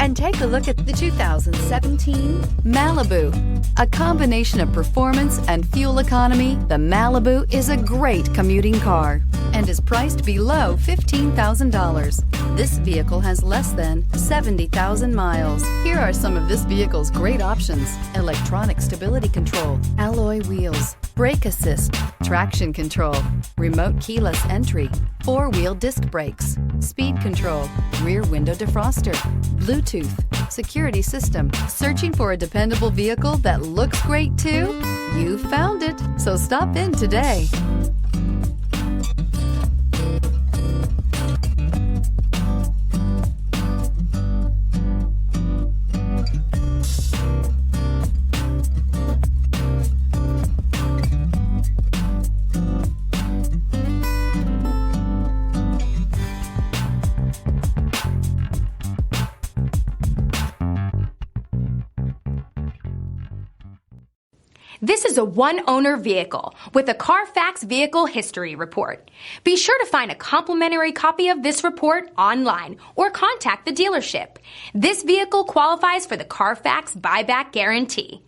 and take a look at the 2017 Malibu. A combination of performance and fuel economy, the Malibu is a great commuting car and is priced below $15,000. This vehicle has less than 70,000 miles. Here are some of this vehicle's great options: electronic stability control, alloy wheels, brake assist, traction control, remote keyless entry, four-wheel disc brakes, speed control, rear window defroster, Bluetooth, security system. Searching for a dependable vehicle that looks great too? You found it, so stop in today. This is a one-owner vehicle with a CARFAX Vehicle History Report. Be sure to find a complimentary copy of this report online or contact the dealership. This vehicle qualifies for the CARFAX Buyback Guarantee.